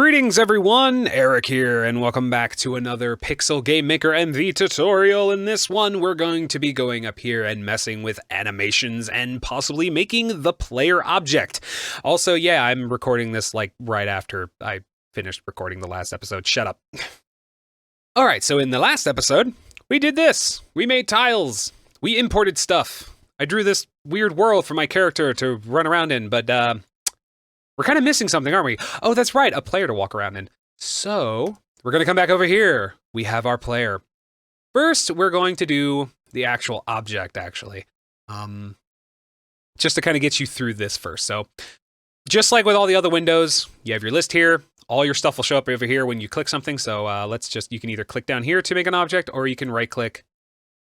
Greetings everyone, Eric here, and welcome back to another Pixel Game Maker MV tutorial. In this one, we're going to be going up here and messing with animations and possibly making the player object. Also, yeah, I'm recording this like right after I finished recording the last episode. Shut up. Alright, so in the last episode, we did this. We made tiles. We imported stuff. I drew this weird world for my character to run around in, but we're kind of missing something, aren't we? Oh, that's right, a player to walk around in. So, we're going to come back over here. We have our player. First, we're going to do the actual object, actually. Just to kind of get you through this first. So, just like with all the other windows, you have your list here. All your stuff will show up over here when you click something. So, you can either click down here to make an object, or you can right-click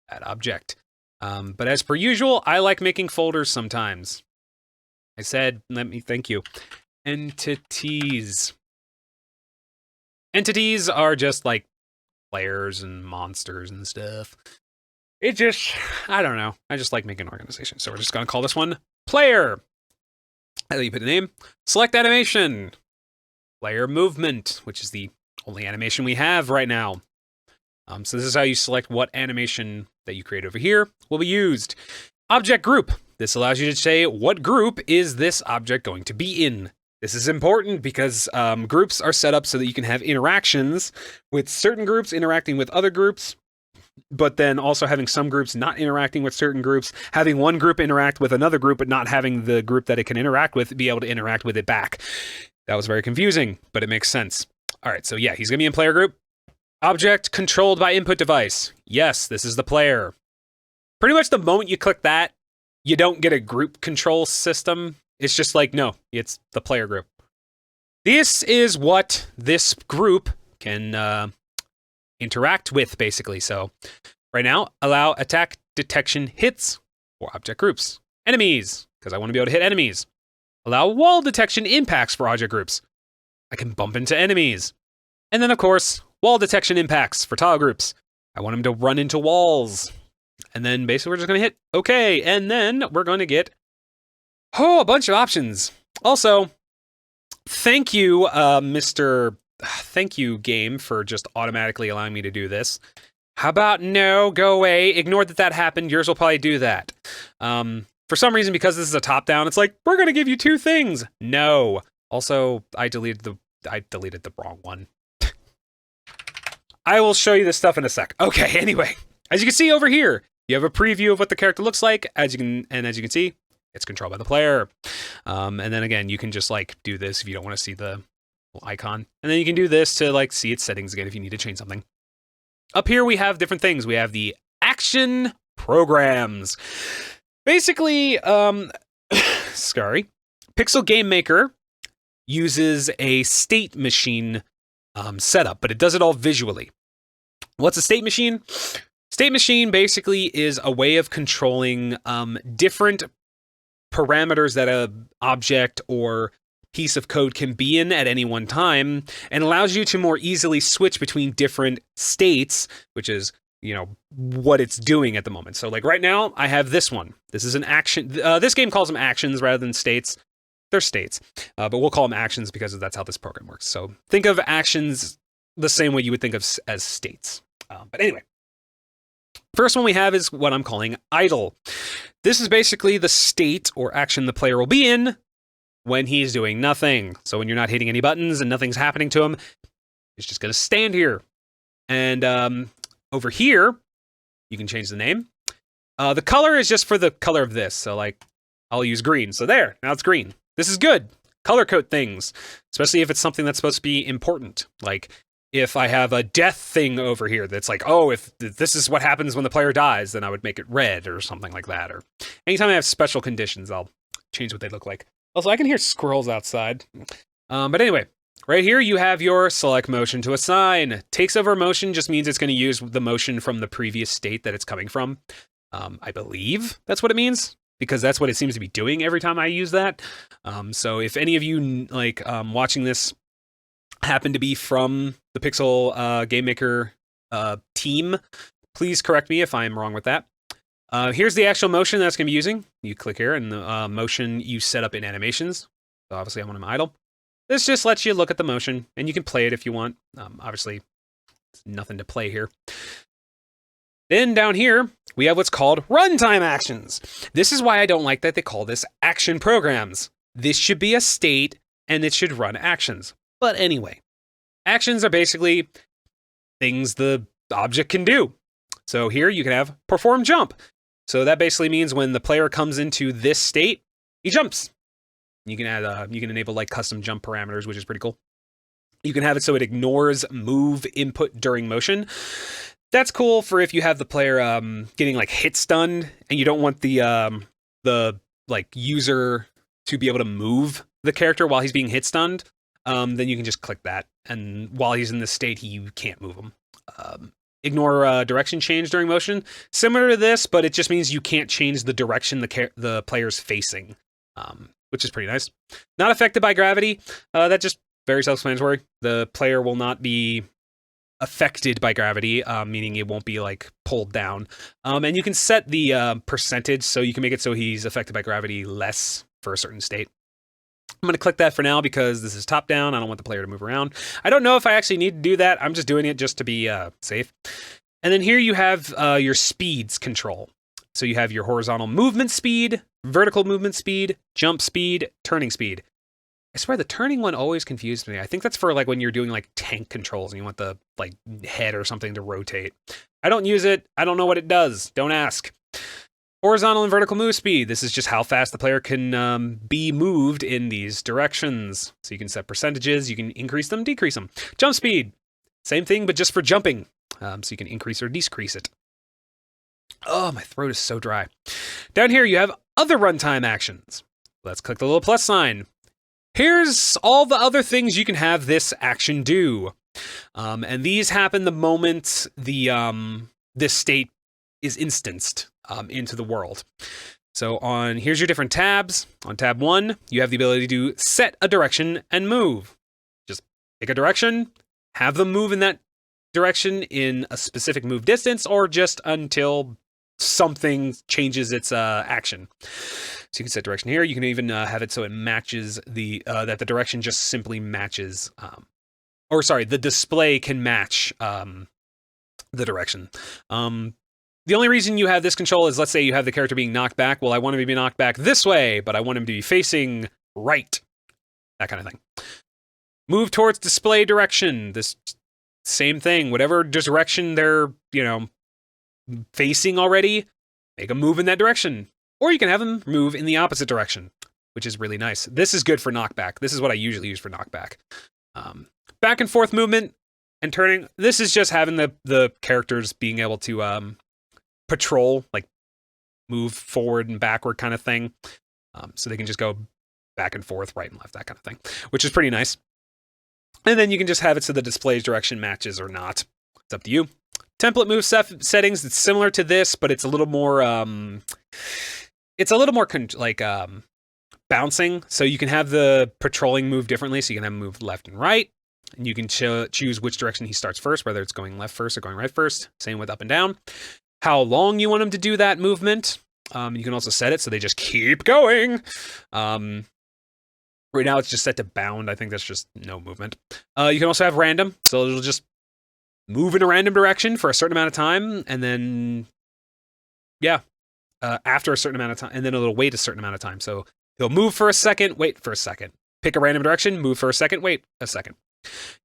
that object. But as per usual, I like making folders sometimes. I said, thank you. Entities. Entities are just like players and monsters and stuff. I don't know. I just like making organizations. So we're just going to call this one player. And then you put a name. Select animation. Player movement, which is the only animation we have right now. So this is how you select what animation that you create over here will be used. Object group. This allows you to say what group is this object going to be in. This is important because groups are set up so that you can have interactions with certain groups interacting with other groups, but then also having some groups not interacting with certain groups, having one group interact with another group, but not having the group that it can interact with be able to interact with it back. That was very confusing, but it makes sense. All right, so yeah, he's going to be in player group. Object controlled by input device. Yes, this is the player. Pretty much the moment you click that, you don't get a group control system. It's just like, no, it's the player group. This is what this group can interact with, basically. So right now, allow attack detection hits for object groups. Enemies, because I want to be able to hit enemies. Allow wall detection impacts for object groups. I can bump into enemies. And then, of course, wall detection impacts for tile groups. I want them to run into walls. And then basically we're just going to hit OK. And then we're going to get, a bunch of options. Also, thank you, Thank you, game, for just automatically allowing me to do this. How about no, go away, ignore that happened. Yours will probably do that. For some reason, because this is a top-down, it's like, we're going to give you two things. No. Also, I deleted the wrong one. I will show you this stuff in a sec. Okay, anyway. As you can see over here, you have a preview of what the character looks like. As you can see, it's controlled by the player. And then again, you can just like do this if you don't want to see the icon. And then you can do this to like see its settings again if you need to change something. Up here we have different things. We have the action programs. Basically, sorry, Pixel Game Maker uses a state machine setup, but it does it all visually. What's a state machine? State machine basically is a way of controlling different parameters that an object or piece of code can be in at any one time, and allows you to more easily switch between different states, which is, what it's doing at the moment. So like right now, I have this one. This is an action. This game calls them actions rather than states. They're states, but we'll call them actions because that's how this program works. So think of actions the same way you would think of as states. But anyway. First one we have is what I'm calling idle. This is basically the state or action the player will be in when he's doing nothing. So when you're not hitting any buttons and nothing's happening to him, he's just going to stand here. And over here, you can change the name. The color is just for the color of this. So like, I'll use green. So there, now it's green. This is good. Color code things, especially if it's something that's supposed to be important. Like, if I have a death thing over here that's like, oh, if this is what happens when the player dies, then I would make it red or something like that. Or anytime I have special conditions, I'll change what they look like. Also, I can hear squirrels outside. But anyway, right here you have your select motion to assign. Takes over motion just means it's going to use the motion from the previous state that it's coming from. I believe that's what it means, because that's what it seems to be doing every time I use that. So if any of you like watching this happen to be from the Pixel Game Maker team, please correct me if I'm wrong with that. Here's the actual motion that's going to be using. You click here, and the motion you set up in animations. So obviously I want them idle. This just lets you look at the motion, and you can play it if you want. Obviously, there's nothing to play here. Then down here, we have what's called runtime actions. This is why I don't like that they call this action programs. This should be a state, and it should run actions. But anyway, actions are basically things the object can do. So here you can have perform jump. So that basically means when the player comes into this state, he jumps. You can add, you can enable like custom jump parameters, which is pretty cool. You can have it so it ignores move input during motion. That's cool for if you have the player getting like hit stunned and you don't want the like user to be able to move the character while he's being hit stunned. Then you can just click that, and while he's in this state, you can't move him. Ignore direction change during motion. Similar to this, but it just means you can't change the direction the player's facing, which is pretty nice. Not affected by gravity. That just very self-explanatory. The player will not be affected by gravity, meaning it won't be like pulled down. And you can set the percentage, so you can make it so he's affected by gravity less for a certain state. I'm going to click that for now because this is top down. I don't want the player to move around. I don't know if I actually need to do that. I'm just doing it just to be safe. And then here you have your speeds control. So you have your horizontal movement speed, vertical movement speed, jump speed, turning speed. I swear the turning one always confused me. I think that's for like when you're doing like tank controls and you want the like head or something to rotate. I don't use it. I don't know what it does. Don't ask. Horizontal and vertical move speed. This is just how fast the player can be moved in these directions. So you can set percentages. You can increase them, decrease them. Jump speed. Same thing, but just for jumping. So you can increase or decrease it. Oh, my throat is so dry. Down here, you have other runtime actions. Let's click the little plus sign. Here's all the other things you can have this action do. And these happen the moment this state is instanced into the world. So here's your different tabs. On tab 1, you have the ability to set a direction and move. Just pick a direction, have them move in that direction in a specific move distance, or just until something changes its action. So you can set direction here. You can even have it so it matches that the direction just simply matches, the display can match the direction. The only reason you have this control is, let's say you have the character being knocked back. Well, I want him to be knocked back this way, but I want him to be facing right. That kind of thing. Move towards display direction. This same thing. Whatever direction they're, facing already, make them move in that direction. Or you can have them move in the opposite direction, which is really nice. This is good for knockback. This is what I usually use for knockback. Back and forth movement and turning. This is just having the characters being able to patrol, like move forward and backward kind of thing. So they can just go back and forth, right and left, that kind of thing, which is pretty nice. And then you can just have it so the display's direction matches or not. It's up to you. Template move settings, it's similar to this, but it's a little more, bouncing. So you can have the patrolling move differently. So you can have them move left and right. And you can choose which direction he starts first, whether it's going left first or going right first. Same with up and down. How long you want him to do that movement. You can also set it so they just keep going. Right now it's just set to bound. I think that's just no movement. You can also have random. So it'll just move in a random direction for a certain amount of time. And then, after a certain amount of time. And then it'll wait a certain amount of time. So he'll move for a second, wait for a second. Pick a random direction, move for a second, wait a second.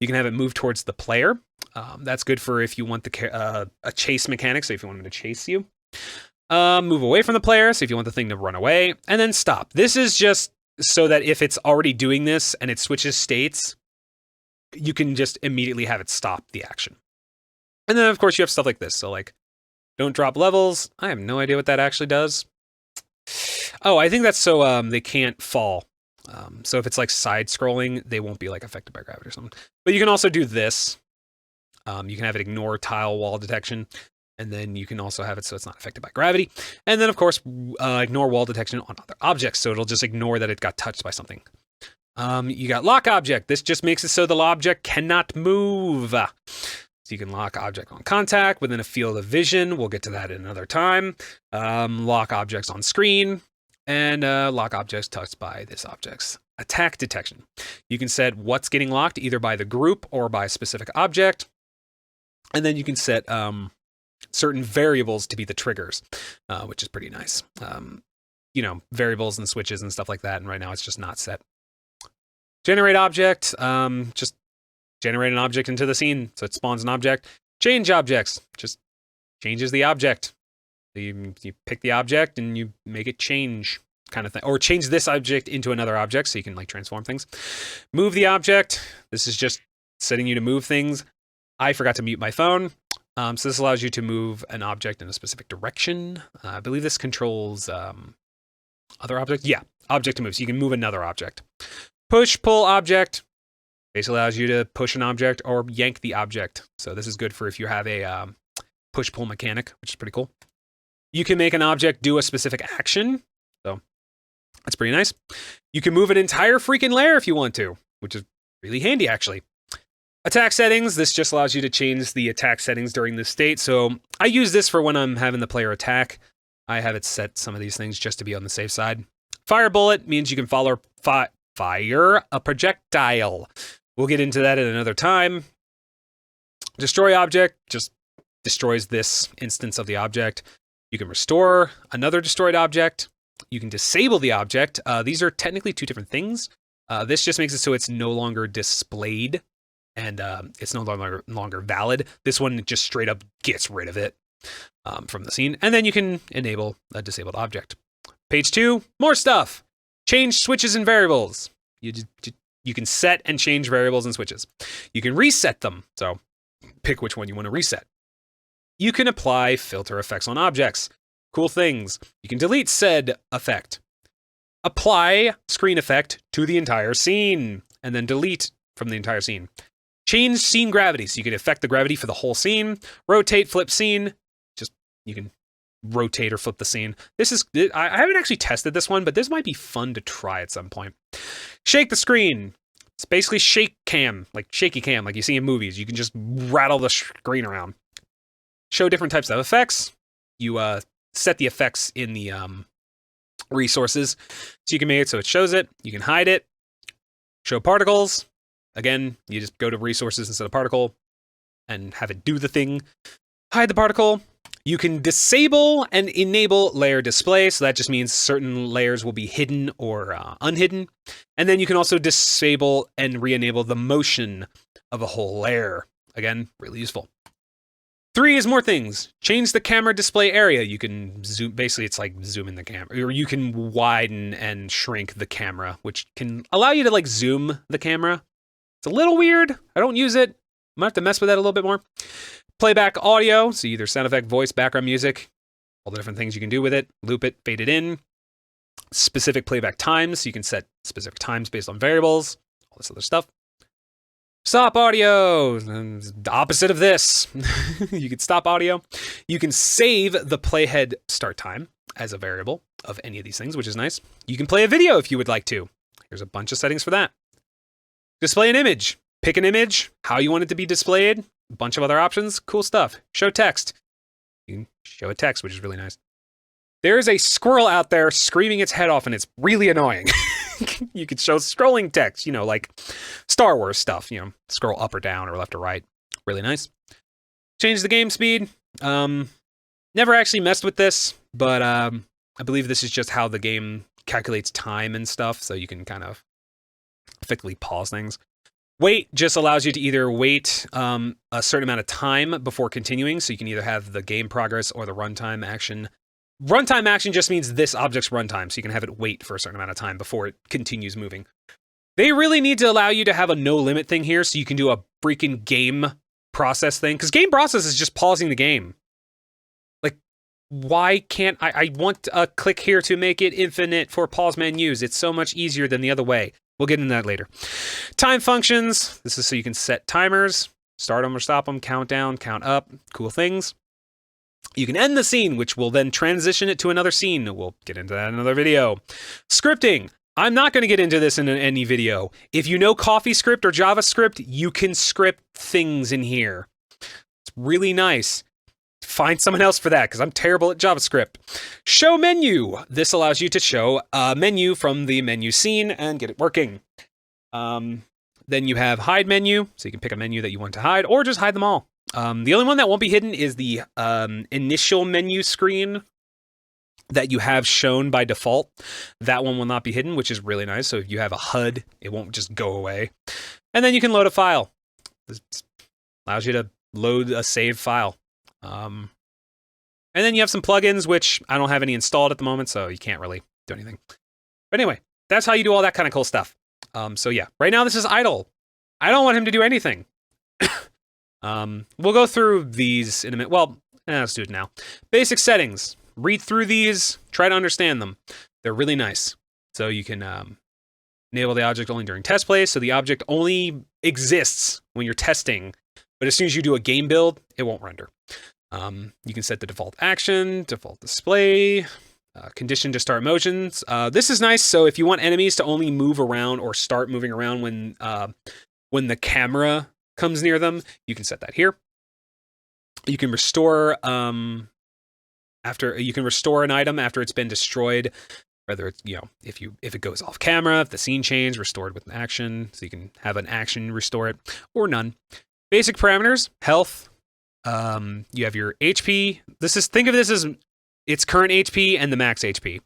You can have it move towards the player. That's good for if you want a chase mechanic, so if you want him to chase you. Move away from the player, so if you want the thing to run away. And then stop. This is just so that if it's already doing this and it switches states, you can just immediately have it stop the action. And then, of course, you have stuff like this. So, like, don't drop levels. I have no idea what that actually does. Oh, I think that's so they can't fall. So if it's like side scrolling, they won't be like affected by gravity or something. But you can also do this. You can have it ignore tile wall detection. And then you can also have it so it's not affected by gravity. And then, of course, ignore wall detection on other objects. So it'll just ignore that it got touched by something. You got lock object. This just makes it so the object cannot move. So you can lock object on contact within a field of vision. We'll get to that at another time. Lock objects on screen. And lock objects touched by this objects. Attack detection. You can set what's getting locked either by the group or by a specific object. And then you can set certain variables to be the triggers, which is pretty nice. You know, variables and switches and stuff like that. And right now it's just not set. Generate object. Just generate an object into the scene. So it spawns an object. Change objects. Just changes the object. You pick the object and you make it change, kind of thing. Or change this object into another object so you can like transform things. Move the object. This is just setting you to move things. I forgot to mute my phone. So this allows you to move an object in a specific direction. I believe this controls other objects. Yeah, object to move. So you can move another object. Push, pull object. Basically allows you to push an object or yank the object. So this is good for if you have a push-pull mechanic, which is pretty cool. You can make an object do a specific action. So that's pretty nice. You can move an entire freaking layer if you want to, which is really handy, actually. Attack settings. This just allows you to change the attack settings during this state. So I use this for when I'm having the player attack. I have it set some of these things just to be on the safe side. Fire bullet means you can fire a projectile. We'll get into that at another time. Destroy object just destroys this instance of the object. You can restore another destroyed object. You can disable the object. These are technically two different things. This just makes it so it's no longer displayed and it's no longer valid. This one just straight up gets rid of it from the scene. And then you can enable a disabled object. Page 2, more stuff. Change switches and variables. You can set and change variables and switches. You can reset them. So pick which one you want to reset. You can apply filter effects on objects. Cool things. You can delete said effect. Apply screen effect to the entire scene, and then delete from the entire scene. Change scene gravity, so you can affect the gravity for the whole scene. Rotate, flip scene. Just, you can rotate or flip the scene. I haven't actually tested this one, but this might be fun to try at some point. Shake the screen. It's basically shake cam, like shaky cam, like you see in movies. You can just rattle the screen around. Show different types of effects. You set the effects in the resources. So you can make it so it shows it. You can hide it. Show particles. Again, you just go to resources instead of particle and have it do the thing. Hide the particle. You can disable and enable layer display. So that just means certain layers will be hidden or unhidden. And then you can also disable and re-enable the motion of a whole layer. Again, really useful. 3 is more things. Change the camera display area. You can zoom, basically it's like zoom in the camera, or you can widen and shrink the camera, which can allow you to like zoom the camera. It's a little weird. I don't use it. I might have to mess with that a little bit more. Playback audio, so either sound effect, voice, background music, all the different things you can do with it. Loop it, fade it in. Specific playback times, so you can set specific times based on variables, all this other stuff. Stop audio, the opposite of this. You can stop audio. You can save the playhead start time as a variable of any of these things, which is nice. You can play a video if you would like to. Here's a bunch of settings for that. Display an image. Pick an image, how you want it to be displayed. A bunch of other options. Cool stuff. Show text. You can show a text, which is really nice. There is a squirrel out there screaming its head off, and it's really annoying. You could show scrolling text, like Star Wars stuff, scroll up or down or left or right. Really nice. Change the game speed. Never actually messed with this, but I believe this is just how the game calculates time and stuff, so you can kind of effectively pause things. Wait just allows you to either wait a certain amount of time before continuing, so you can either have the game progress or the runtime action. Runtime action just means this object's runtime, so you can have it wait for a certain amount of time before it continues moving. They really need to allow you to have a no limit thing here, so you can do a freaking game process thing, because game process is just pausing the game. Like, why can't I want a click here to make it infinite for pause menus. It's so much easier than the other way. We'll get into that later. Time functions. This is so you can set timers, start them or stop them, count down, count up, cool things. You can end the scene, which will then transition it to another scene. We'll get into that in another video. Scripting. I'm not going to get into this in any video. If you know CoffeeScript or JavaScript, you can script things in here. It's really nice. find someone else for that because I'm terrible at JavaScript. Show menu. This allows you to show a menu from the menu scene and get it working. Then you have hide menu, so you can pick a menu that you want to hide or just hide them all. The only one that won't be hidden is the initial menu screen that you have shown by default. That one will not be hidden, which is really nice. So if you have a HUD, it won't just go away. And then you can load a file. This allows you to load a saved file. And then you have some plugins, which I don't have any installed at the moment, so you can't really do anything. But anyway, that's how you do all that kind of cool stuff. So yeah, right now this is idle. I don't want him to do anything. We'll go through these in a minute. Well, let's do it now. Basic settings. Read through these. Try to understand them. They're really nice. So you can enable the object only during test play. So the object only exists when you're testing. But as soon as you do a game build, it won't render. You can set the default action, default display, condition to start motions. This is nice. So if you want enemies to only move around or start moving around when the camera comes near them, you can set that here. You can restore restore an item after it's been destroyed, whether it's, if it goes off camera, if the scene changed, restored with an action, so you can have an action restore it or none. Basic parameters, health. You have your HP. Think of this as its current HP and the max HP.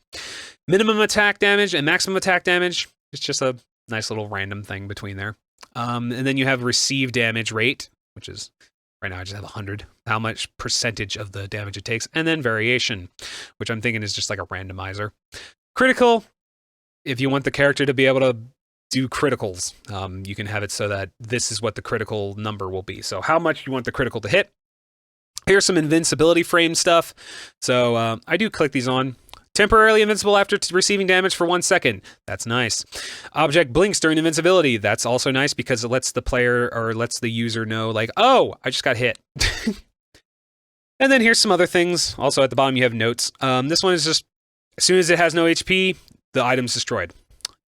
Minimum attack damage and maximum attack damage. It's just a nice little random thing between there. And then you have receive damage rate, which is right now I just have 100. How much percentage of the damage it takes. And then variation, which I'm thinking is just like a randomizer. Critical, if you want the character to be able to do criticals, you can have it so that this is what the critical number will be. So how much you want the critical to hit. Here's some invincibility frame stuff. So I do click these on. Temporarily invincible after receiving damage for 1 second. That's nice. Object blinks during invincibility. That's also nice because it lets the player or lets the user know, like, oh, I just got hit. And then here's some other things. Also at the bottom you have notes. This one is just, as soon as it has no HP, the item's destroyed.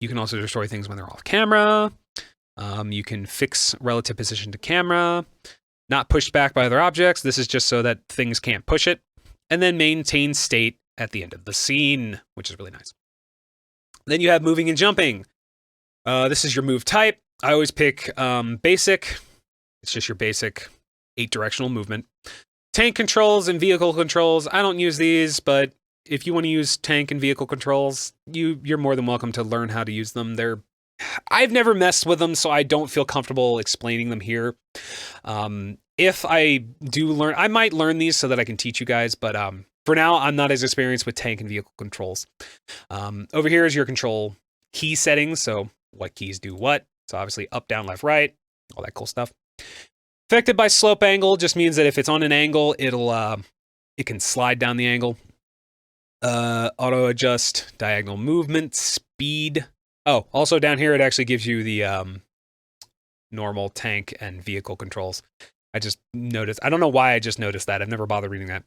You can also destroy things when they're off camera. You can fix relative position to camera. Not pushed back by other objects. This is just so that things can't push it. And then maintain state at the end of the scene, which is really nice. Then you have moving and jumping. This is your move type. I always pick basic. It's just your basic 8-directional movement. Tank controls and vehicle controls. I don't use these, but if you want to use tank and vehicle controls, you're more than welcome to learn how to use them. I've never messed with them, so I don't feel comfortable explaining them here. If I do learn, I might learn these so that I can teach you guys, but for now, I'm not as experienced with tank and vehicle controls. Over here is your control key settings, so what keys do what. So obviously up, down, left, right, all that cool stuff. Affected by slope angle just means that if it's on an angle, it can slide down the angle. Auto adjust diagonal movement, speed. Oh, also down here, it actually gives you the normal tank and vehicle controls. I just noticed. I don't know why I just noticed that. I've never bothered reading that.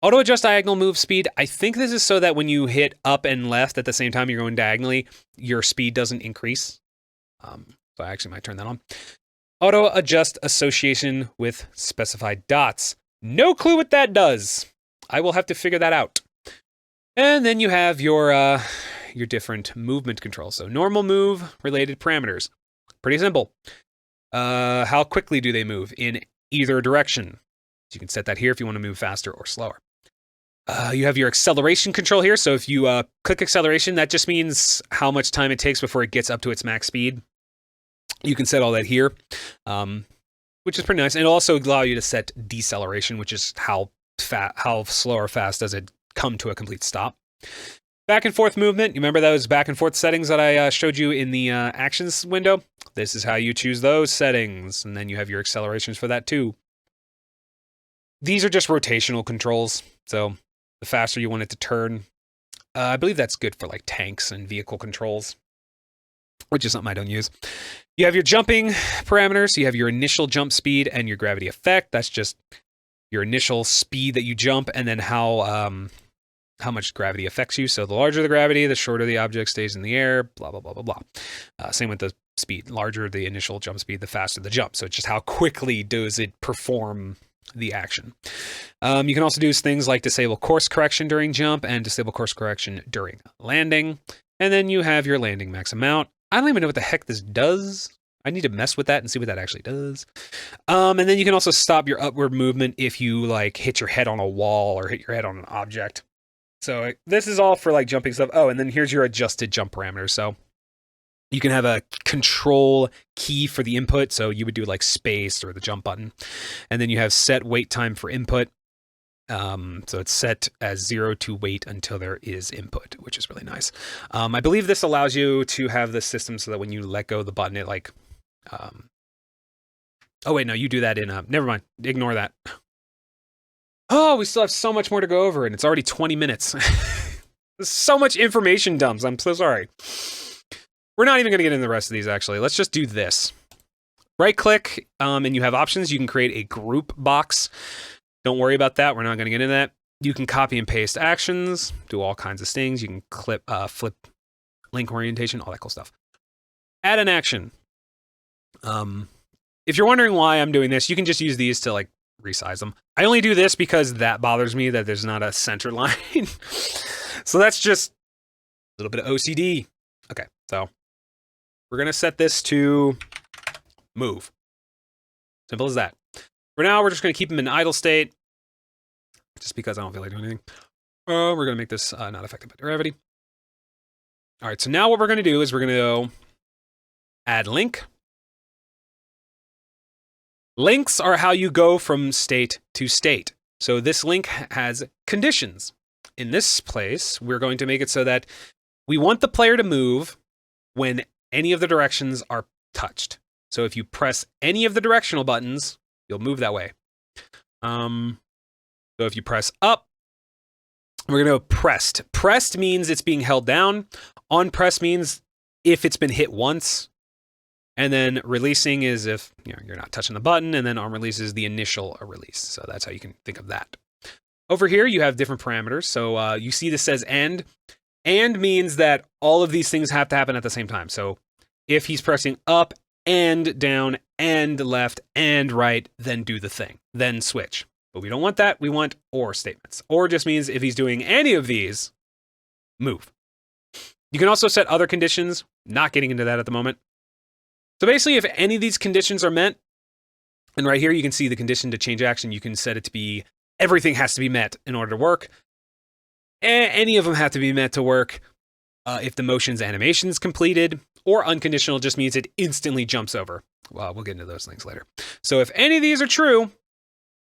Auto adjust diagonal move speed. I think this is so that when you hit up and left at the same time you're going diagonally, your speed doesn't increase. So I actually might turn that on. Auto adjust association with specified dots. No clue what that does. I will have to figure that out. And then you have your different movement controls. So normal move related parameters. Pretty simple. How quickly do they move in either direction? So you can set that here if you want to move faster or slower. You have your acceleration control here. So if you click acceleration, that just means how much time it takes before it gets up to its max speed. You can set all that here, which is pretty nice. And it'll also allow you to set deceleration, which is how slow or fast does it come to a complete stop. Back and forth movement. You remember those back and forth settings that I showed you in the actions window? This is how you choose those settings. And then you have your accelerations for that too. These are just rotational controls. So the faster you want it to turn. I believe that's good for like tanks and vehicle controls, which is something I don't use. You have your jumping parameters. So you have your initial jump speed and your gravity effect. That's just your initial speed that you jump and then how much gravity affects you. So the larger the gravity, the shorter the object stays in the air, blah, blah, blah, blah, blah. Same with the speed. Larger the initial jump speed, the faster the jump. So it's just how quickly does it perform the action. You can also do things like disable course correction during jump and disable course correction during landing. And then you have your landing max amount. I don't even know what the heck this does. I need to mess with that and see what that actually does. And then you can also stop your upward movement if you like hit your head on a wall or hit your head on an object. So this is all for like jumping stuff. Oh, and then here's your adjusted jump parameters. So you can have a control key for the input. So you would do like space or the jump button. And then you have set wait time for input. So it's set as 0 to wait until there is input, which is really nice. I believe this allows you to have the system so that when you let go of the button, it like, oh wait, no, you do that in, never mind, ignore that. Oh, we still have so much more to go over and it's already 20 minutes. There's so much information dumps. I'm so sorry. We're not even going to get into the rest of these actually. Let's just do this. Right click, and you have options. You can create a group box. Don't worry about that. We're not going to get into that. You can copy and paste actions, do all kinds of things. You can flip link orientation, all that cool stuff. Add an action. If you're wondering why I'm doing this, you can just use these to like resize them. I only do this because that bothers me that there's not a center line. So that's just a little bit of OCD. Okay, so we're going to set this to move. Simple as that. For now, we're just going to keep them in idle state, just because I don't feel like doing anything. We're going to make this not affected by gravity. All right, so now what we're going to do is we're going to go add link. Links are how you go from state to state. So this link has conditions. In this place, we're going to make it so that we want the player to move when any of the directions are touched. So if you press any of the directional buttons, you'll move that way. So if you press up, we're going to go pressed. Pressed means it's being held down. On press means if it's been hit once. And then releasing is if you're not touching the button. And then on release is the initial release. So that's how you can think of that. Over here, you have different parameters. So you see this says end. And means that all of these things have to happen at the same time. So if he's pressing up and down and left and right, then do the thing, then switch. But we don't want that. We want or statements. Or just means if he's doing any of these, move. You can also set other conditions, not getting into that at the moment. So basically, if any of these conditions are met, and right here you can see the condition to change action, you can set it to be everything has to be met in order to work. Any of them have to be met to work. If the motion's animation is completed, or unconditional just means it instantly jumps over. Well, we'll get into those things later. So if any of these are true,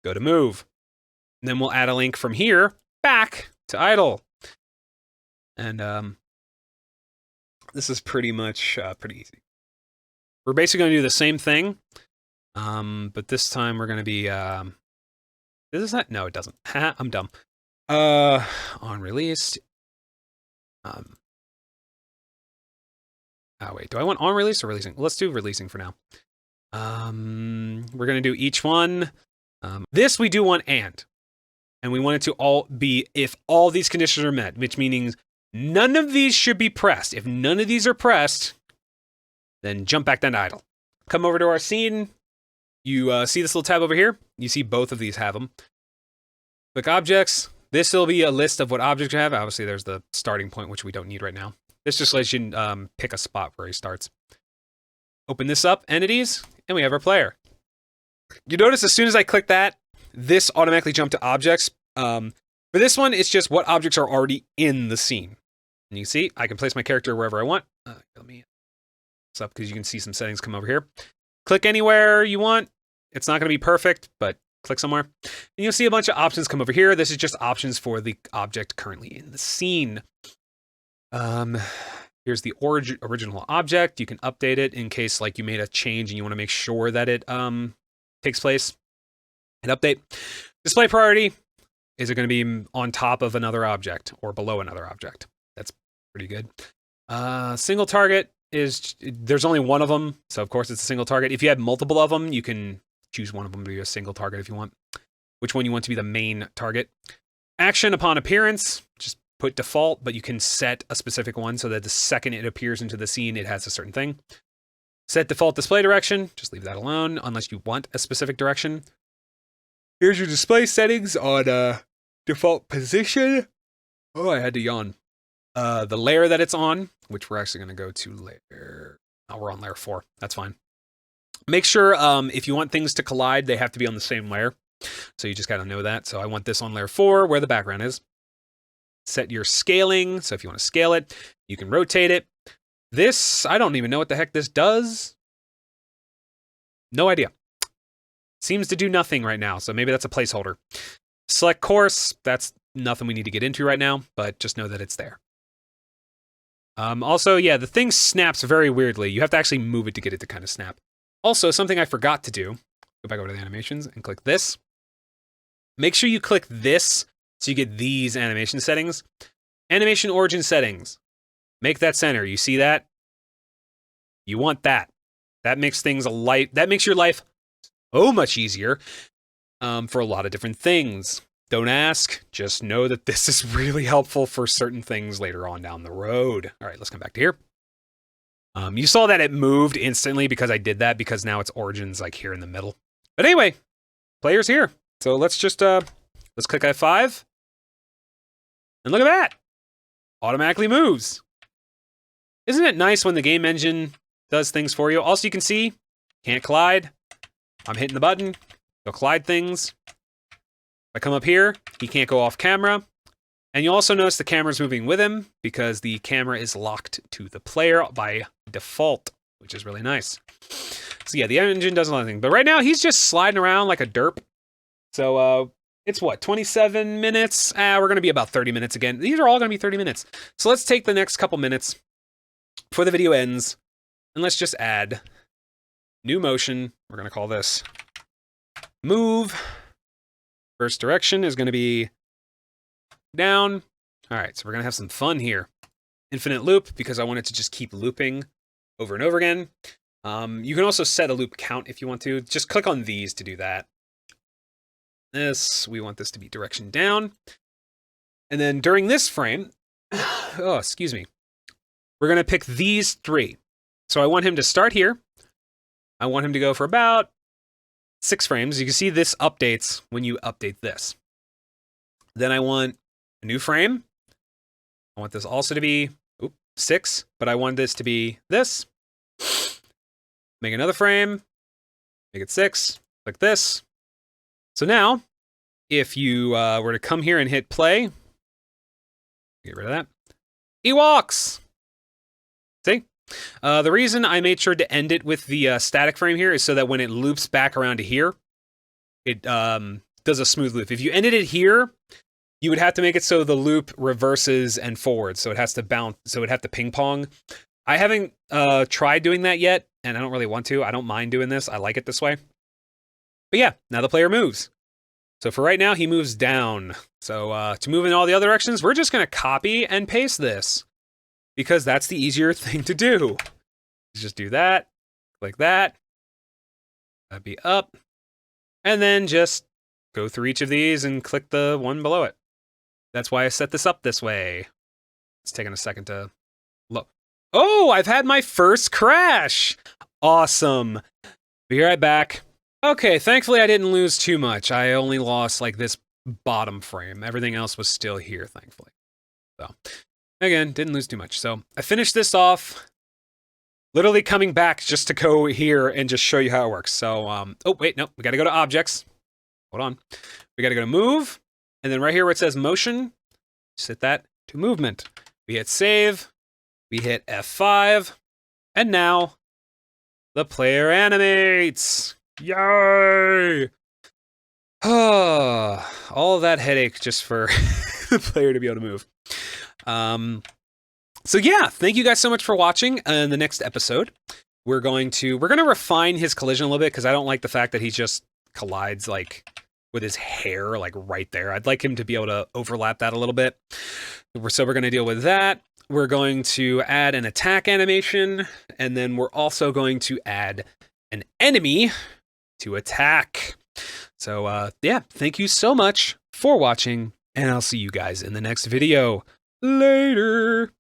go to move. And then we'll add a link from here back to idle. And this is pretty much pretty easy. We're basically going to do the same thing, but this time we're going to be... does this not? No, it doesn't. I'm dumb. On release... Oh, wait, do I want on release or releasing? Let's do releasing for now. We're going to do each one. This we do want and we want it to all be if all these conditions are met, which means none of these should be pressed. If none of these are pressed, then jump back down to idle. Come over to our scene. You see this little tab over here? You see both of these have them. Click objects. This will be a list of what objects you have. Obviously, there's the starting point, which we don't need right now. This just lets you pick a spot where he starts. Open this up, entities, and we have our player. You notice as soon as I click that, this automatically jumped to objects. For this one, it's just what objects are already in the scene. And you can see, I can place my character wherever I want. Let me this up because you can see some settings come over here. Click anywhere you want. It's not going to be perfect, but click somewhere. And you'll see a bunch of options come over here. This is just options for the object currently in the scene. Here's the original object. You can update it in case like you made a change and you want to make sure that it takes place. Hit update. Display priority. Is it going to be on top of another object or below another object? That's pretty good. Single target is, there's only one of them. So of course it's a single target. If you have multiple of them, you can choose one of them to be a single target if you want. Which one you want to be the main target. Action upon appearance, just put default, but you can set a specific one so that the second it appears into the scene, it has a certain thing. Set default display direction, just leave that alone unless you want a specific direction. Here's your display settings on default position. Oh, I had to yawn. The layer that it's on, which we're actually going to go to layer. Oh, we're on layer 4. That's fine. Make sure if you want things to collide, they have to be on the same layer. So you just got to know that. So I want this on layer 4 where the background is. Set your scaling. So if you want to scale it, you can rotate it. This, I don't even know what the heck this does. No idea. Seems to do nothing right now. So maybe that's a placeholder. Select course. That's nothing we need to get into right now, but just know that it's there. Also, yeah, the thing snaps very weirdly. You have to actually move it to get it to kind of snap. Also, something I forgot to do. Go back over to the animations and click this. Make sure you click this so you get these animation settings. Animation origin settings. Make that center. You see that? You want that. That makes things that makes your life so much easier for a lot of different things. Don't ask. Just know that this is really helpful for certain things later on down the road. All right, let's come back to here. You saw that it moved instantly because I did that because now its origin's like here in the middle. But anyway, player's here. So let's just let's click F5. And look at that. Automatically moves. Isn't it nice when the game engine does things for you? Also, you can see, can't collide. I'm hitting the button. Go collide things. If I come up here, he can't go off camera. And you'll also notice the camera's moving with him because the camera is locked to the player by default, which is really nice. So yeah, the engine does a lot of things. But right now, he's just sliding around like a derp. So it's what, 27 minutes? We're going to be about 30 minutes again. These are all going to be 30 minutes. So let's take the next couple minutes before the video ends. And let's just add new motion. We're going to call this move. First direction is going to be down. All right, so we're going to have some fun here. Infinite loop, because I want it to just keep looping over and over again. You can also set a loop count if you want to. Just click on these to do that. We want this to be direction down. And then during this frame, oh, excuse me, we're going to pick these 3. So I want him to start here. I want him to go for about 6 frames. You can see this updates when you update this. Then I want a new frame. I want this also to be 6, but I want this to be this. Make another frame. Make it 6. Like this. So now, if you were to come here and hit play, get rid of that. He walks. See? The reason I made sure to end it with the static frame here is so that when it loops back around to here, it does a smooth loop. If you ended it here, you would have to make it so the loop reverses and forwards, so it has to bounce, so it would have to ping pong. I haven't tried doing that yet, and I don't really want to. I don't mind doing this. I like it this way. But yeah, now the player moves. So for right now, he moves down. So to move in all the other directions, we're just going to copy and paste this because that's the easier thing to do. Just do that, like that. That'd be up. And then just go through each of these and click the one below it. That's why I set this up this way. It's taking a second to look. Oh, I've had my first crash. Awesome. Be right back. Okay, thankfully I didn't lose too much. I only lost like this bottom frame. Everything else was still here, thankfully. So, again, didn't lose too much. So, I finished this off. Literally coming back just to go here and just show you how it works. So, oh, wait, no, we got to go to objects. Hold on. We got to go to move. And then right here where it says motion, set that to movement. We hit save. We hit F5. And now the player animates. Yay! All that headache just for the player to be able to move. So yeah, thank you guys so much for watching. In the next episode, we're going to refine his collision a little bit because I don't like the fact that he just collides like with his hair like right there. I'd like him to be able to overlap that a little bit. So we're going to deal with that. We're going to add an attack animation, and then we're also going to add an enemy to attack. So yeah, thank you so much for watching, and I'll see you guys in the next video. Later.